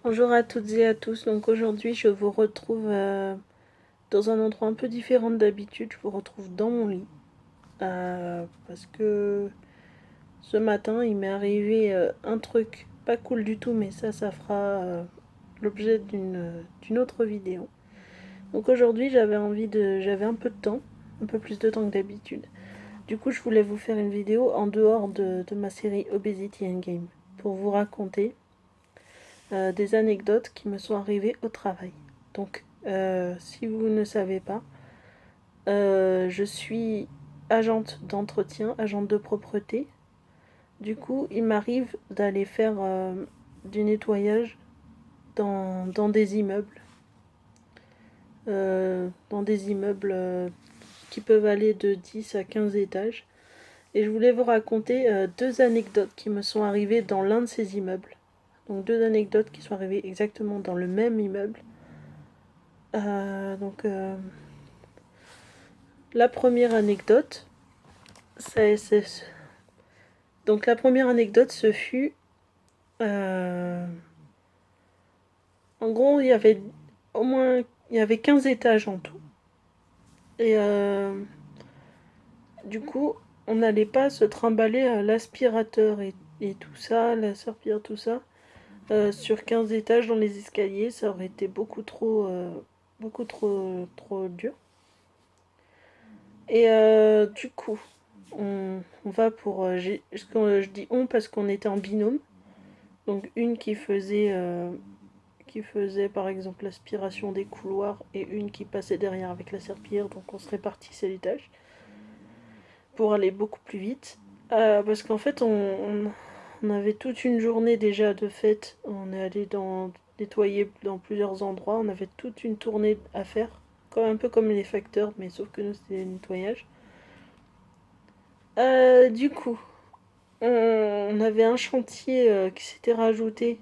Bonjour à toutes et à tous. Donc aujourd'hui, je vous retrouve dans un endroit un peu différent d'habitude. Je vous retrouve dans mon lit parce que ce matin, il m'est arrivé un truc pas cool du tout, mais ça fera l'objet d'une autre vidéo. Donc aujourd'hui, j'avais un peu de temps, un peu plus de temps que d'habitude. Du coup, je voulais vous faire une vidéo en dehors de ma série Obesity and Game pour vous raconter des anecdotes qui me sont arrivées au travail. Donc, si vous ne savez pas, je suis agente d'entretien, agente de propreté. Du coup, il m'arrive d'aller faire du nettoyage dans des immeubles. Qui peuvent aller de 10 à 15 étages. Et je voulais vous raconter deux anecdotes qui me sont arrivées dans l'un de ces immeubles. Donc deux anecdotes qui sont arrivées exactement dans le même immeuble. Euh, donc euh, la première anecdote, c'est- donc la première anecdote, ce fut, euh, en gros, il y avait 15 étages en tout. Et du coup, on n'allait pas se trimballer à l'aspirateur et tout ça, la serpillière, tout ça, sur 15 étages dans les escaliers, ça aurait été trop dur. Et du coup, on va pour. Je dis on parce qu'on était en binôme. Donc une qui faisait par exemple l'aspiration des couloirs et une qui passait derrière avec la serpillière. Donc on se répartissait les tâches pour aller beaucoup plus vite. Parce qu'en fait, on avait toute une journée déjà de fête. On est allé nettoyer dans plusieurs endroits. On avait toute une tournée à faire. Un peu comme les facteurs, mais sauf que nous c'était le nettoyage. Du coup, on avait un chantier qui s'était rajouté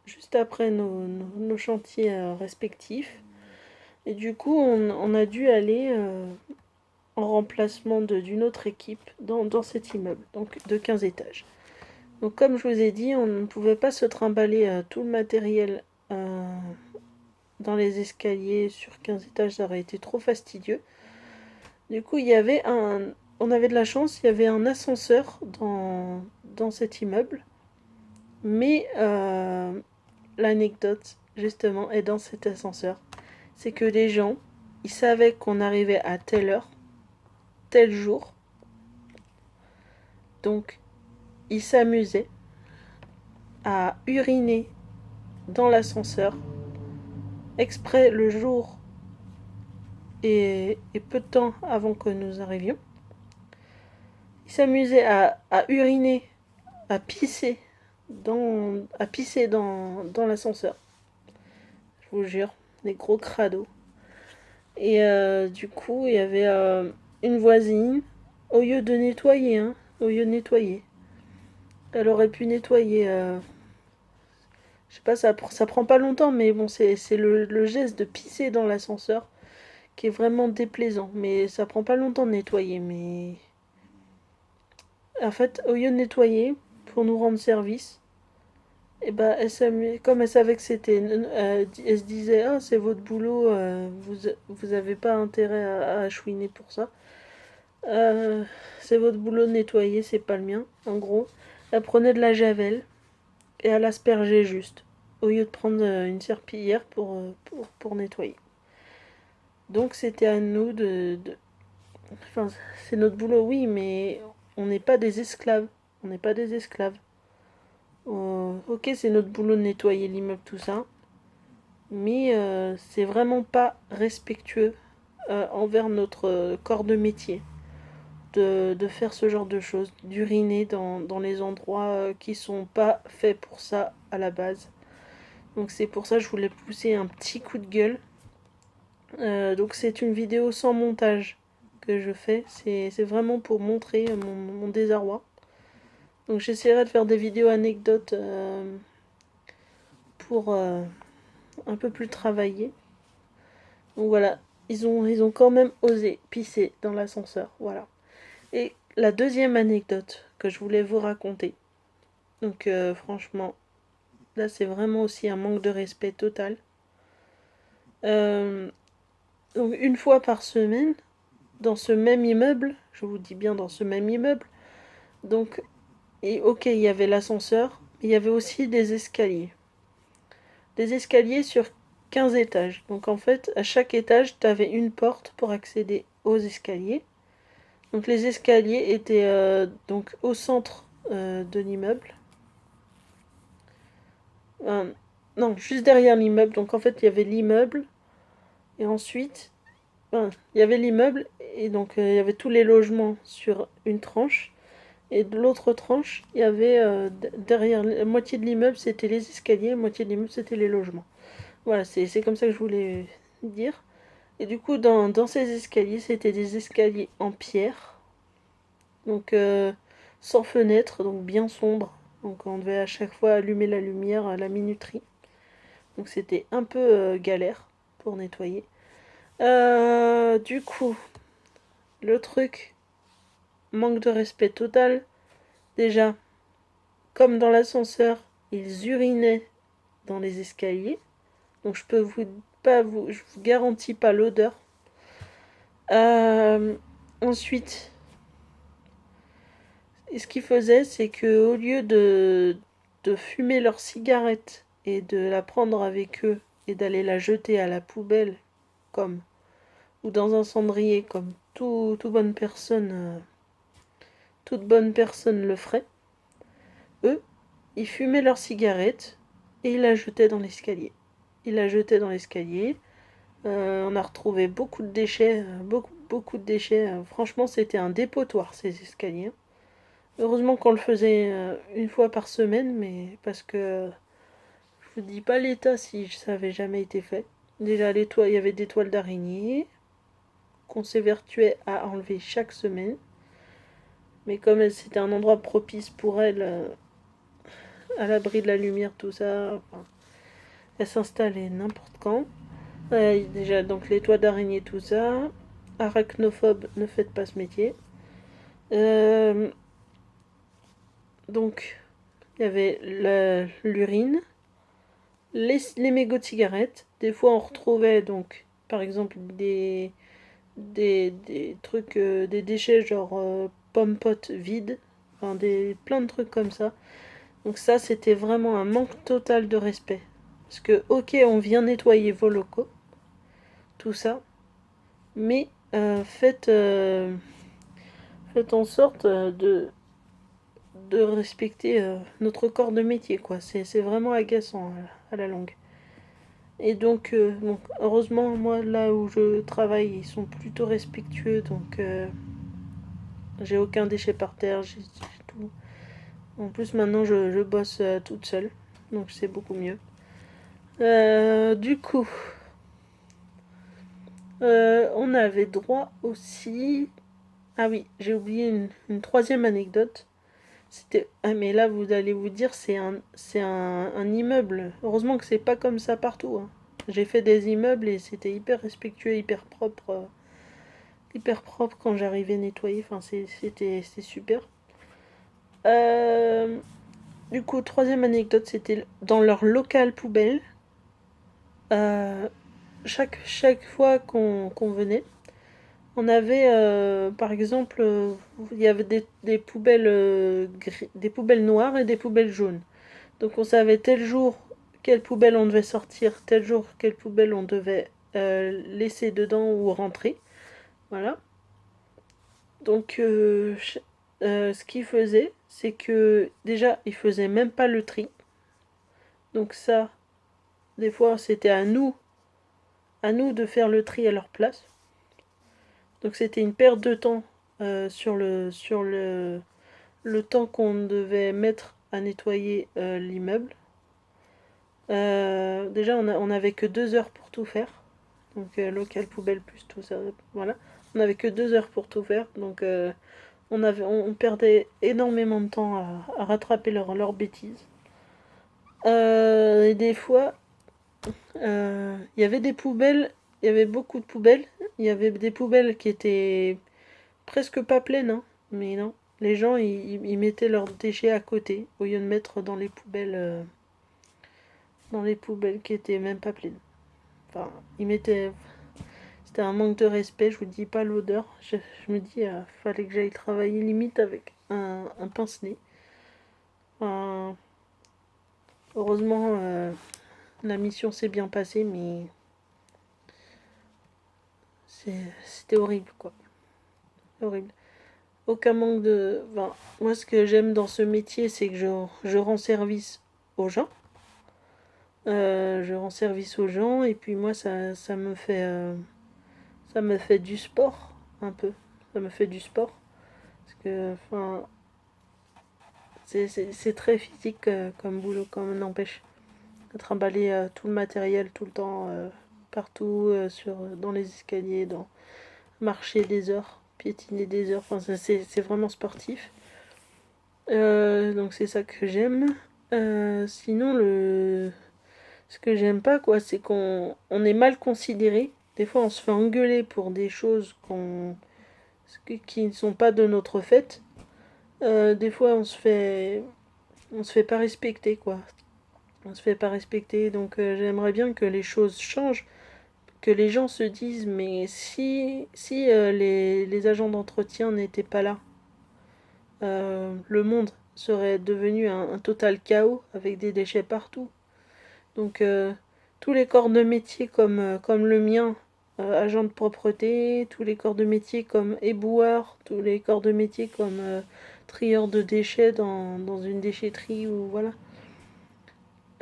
juste après nos chantiers respectifs. Et du coup, on a dû aller en remplacement d'une autre équipe dans cet immeuble, donc de 15 étages. Donc comme je vous ai dit, on ne pouvait pas se trimballer tout le matériel dans les escaliers sur 15 étages, ça aurait été trop fastidieux. Du coup, on avait de la chance, il y avait un ascenseur dans cet immeuble. Mais l'anecdote, justement, est dans cet ascenseur. C'est que les gens, ils savaient qu'on arrivait à telle heure, tel jour. Donc, ils s'amusaient à uriner dans l'ascenseur, exprès le jour et peu de temps avant que nous arrivions. Ils s'amusaient à uriner, à pisser dans l'ascenseur. Je vous jure, des gros crados. Et du coup, il y avait une voisine, au lieu de nettoyer, elle aurait pu nettoyer. Je sais pas, ça prend pas longtemps, mais bon, c'est le geste de pisser dans l'ascenseur qui est vraiment déplaisant. Mais ça prend pas longtemps de nettoyer. Mais en fait, au lieu de nettoyer, pour nous rendre service, et ben, comme elle savait que c'était. Elle se disait, ah, c'est votre boulot, vous avez pas intérêt à chouiner pour ça. Euh, c'est votre boulot de nettoyer, c'est pas le mien. En gros, elle prenait de la javel et elle aspergeait juste, au lieu de prendre une serpillière pour nettoyer. Donc c'était à nous Enfin, c'est notre boulot, oui, mais on n'est pas des esclaves. On n'est pas des esclaves. Ok, c'est notre boulot de nettoyer l'immeuble, tout ça. Mais c'est vraiment pas respectueux envers notre corps de métier. De faire ce genre de choses, d'uriner dans les endroits qui sont pas faits pour ça à la base. Donc c'est pour ça que je voulais pousser un petit coup de gueule. Donc c'est une vidéo sans montage que je fais. C'est vraiment pour montrer mon désarroi. Donc j'essaierai de faire des vidéos anecdotes pour un peu plus travailler. Donc voilà, ils ont quand même osé pisser dans l'ascenseur. Voilà. Et la deuxième anecdote que je voulais vous raconter. Donc franchement, Là, c'est vraiment aussi un manque de respect total. Euh, donc, une fois par semaine, dans ce même immeuble, je vous dis bien dans ce même immeuble, donc, et ok, il y avait l'ascenseur, mais il y avait aussi des escaliers. Des escaliers sur 15 étages. Donc, en fait, à chaque étage, tu avais une porte pour accéder aux escaliers. Donc, les escaliers étaient donc au centre de l'immeuble. Non, juste derrière l'immeuble. Donc, en fait, il y avait l'immeuble. Et ensuite, il y avait l'immeuble. Et donc, il y avait tous les logements sur une tranche. Et de l'autre tranche, il y avait derrière la moitié de l'immeuble, c'était les escaliers, la moitié de l'immeuble, c'était les logements. Voilà, c'est comme ça que je voulais dire. Et du coup, dans ces escaliers, c'était des escaliers en pierre, donc sans fenêtre, donc bien sombre. Donc on devait à chaque fois allumer la lumière à la minuterie. Donc c'était un peu galère pour nettoyer. Du coup, le truc, manque de respect total. Déjà, comme dans l'ascenseur, ils urinaient dans les escaliers. Donc je vous garantis pas l'odeur. Euh, Ensuite, ce qu'ils faisaient, c'est que au lieu de fumer leur cigarette et de la prendre avec eux et d'aller la jeter à la poubelle, comme ou dans un cendrier, comme toute bonne personne le ferait, eux, ils fumaient leur cigarette et ils la jetaient dans l'escalier. Ils la jetaient dans l'escalier. On a retrouvé beaucoup de déchets, beaucoup de déchets. Franchement, c'était un dépotoir ces escaliers. Heureusement qu'on le faisait une fois par semaine, mais parce que je vous dis pas l'état si ça avait jamais été fait. Déjà, il y avait des toiles d'araignée qu'on s'évertuait à enlever chaque semaine. Mais comme c'était un endroit propice pour elles, à l'abri de la lumière, tout ça, enfin, elles s'installaient n'importe quand. Déjà, donc les toiles d'araignée, tout ça. Arachnophobe, ne faites pas ce métier. Euh, donc, il y avait l'urine, les mégots de cigarettes. Des fois, on retrouvait donc, par exemple, des trucs, des déchets genre pommes potes vides, enfin, plein de trucs comme ça. Donc ça, c'était vraiment un manque total de respect. Parce que, ok, on vient nettoyer vos locaux, tout ça, mais faites en sorte de respecter notre corps de métier, quoi. C'est vraiment agaçant à la longue. Et donc, heureusement, moi, là où je travaille, ils sont plutôt respectueux, donc j'ai aucun déchet par terre, j'ai tout. En plus, maintenant, je bosse toute seule, donc c'est beaucoup mieux. Du coup, on avait droit aussi... Ah oui, j'ai oublié une troisième anecdote. C'était... Ah mais là, vous allez vous dire, c'est un immeuble. Heureusement que c'est pas comme ça partout, hein. J'ai fait des immeubles et c'était hyper respectueux, hyper propre quand j'arrivais nettoyer. Enfin, c'était super. Euh, du coup, troisième anecdote, c'était dans leur local poubelle. Euh, chaque fois qu'on venait, on avait, par exemple, il y avait des poubelles, des poubelles noires et des poubelles jaunes. Donc on savait tel jour quelle poubelle on devait sortir, tel jour quelle poubelle on devait laisser dedans ou rentrer. Voilà. Donc ce qu'il faisait, c'est que déjà, il faisait même pas le tri. Donc ça, des fois, c'était à nous de faire le tri à leur place. Donc c'était une perte de temps sur le temps qu'on devait mettre à nettoyer l'immeuble. Déjà, on n'avait que 2 heures pour tout faire. Donc local, poubelle, plus tout ça. Voilà. On n'avait que 2 heures pour tout faire. Donc on perdait énormément de temps à rattraper leurs bêtises. Et des fois, il y avait des poubelles. Il y avait beaucoup de poubelles. Il y avait des poubelles qui étaient presque pas pleines, hein, mais non. Les gens, ils mettaient leurs déchets à côté, au lieu de mettre dans les poubelles dans les poubelles qui étaient même pas pleines. Enfin, ils mettaient... C'était un manque de respect, je vous dis pas l'odeur. Je me dis, fallait que j'aille travailler limite avec un pince-nez. Enfin, heureusement, la mission s'est bien passée, mais c'était horrible, quoi. Horrible. Aucun manque de... Enfin, moi, ce que j'aime dans ce métier, c'est que je rends service aux gens. Je rends service aux gens, et puis moi, ça me fait du sport, un peu. Ça me fait du sport. Parce que, enfin, c'est très physique comme boulot, quand même, n'empêche. À trimballer tout le matériel tout le temps, partout, dans les escaliers, marcher des heures, piétiner des heures. Enfin, c'est vraiment sportif. Donc c'est ça que j'aime. Sinon, ce que j'aime pas, quoi, c'est qu'on est mal considéré. Des fois, on se fait engueuler pour des choses qui ne sont pas de notre fait. Des fois, on se fait pas respecter, quoi. On se fait pas respecter, donc j'aimerais bien que les choses changent, que les gens se disent, mais si les agents d'entretien n'étaient pas là, le monde serait devenu un total chaos avec des déchets partout. Donc tous les corps de métier comme le mien, agent de propreté, tous les corps de métier comme éboueur, tous les corps de métier comme trieur de déchets dans une déchetterie ou voilà.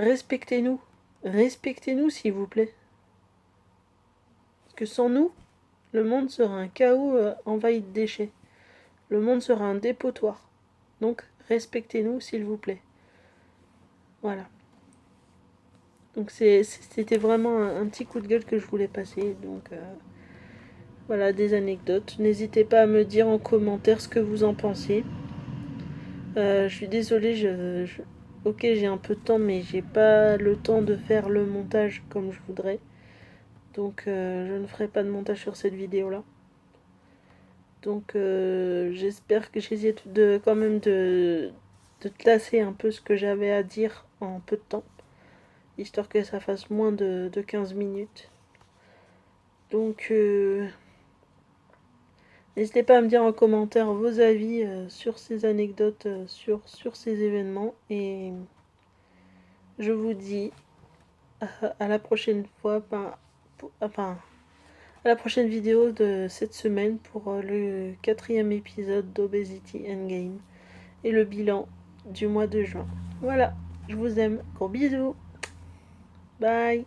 Respectez-nous. Respectez-nous s'il vous plaît. Parce que sans nous, le monde sera un chaos envahi de déchets. Le monde sera un dépotoir. Donc respectez-nous s'il vous plaît. Voilà. Donc c'était vraiment un petit coup de gueule que je voulais passer. Donc voilà, des anecdotes. N'hésitez pas à me dire en commentaire ce que vous en pensez. Je suis désolée, ok, j'ai un peu de temps, mais j'ai pas le temps de faire le montage comme je voudrais. Donc je ne ferai pas de montage sur cette vidéo-là. Donc j'espère que j'ai essayé quand même de classer un peu ce que j'avais à dire en peu de temps. Histoire que ça fasse moins de 15 minutes. Donc n'hésitez pas à me dire en commentaire vos avis sur ces anecdotes, sur ces événements. Et je vous dis à la prochaine fois, enfin, à la prochaine vidéo de cette semaine pour le 4e épisode d'Obesity Endgame et le bilan du mois de juin. Voilà, je vous aime, gros bisous, bye.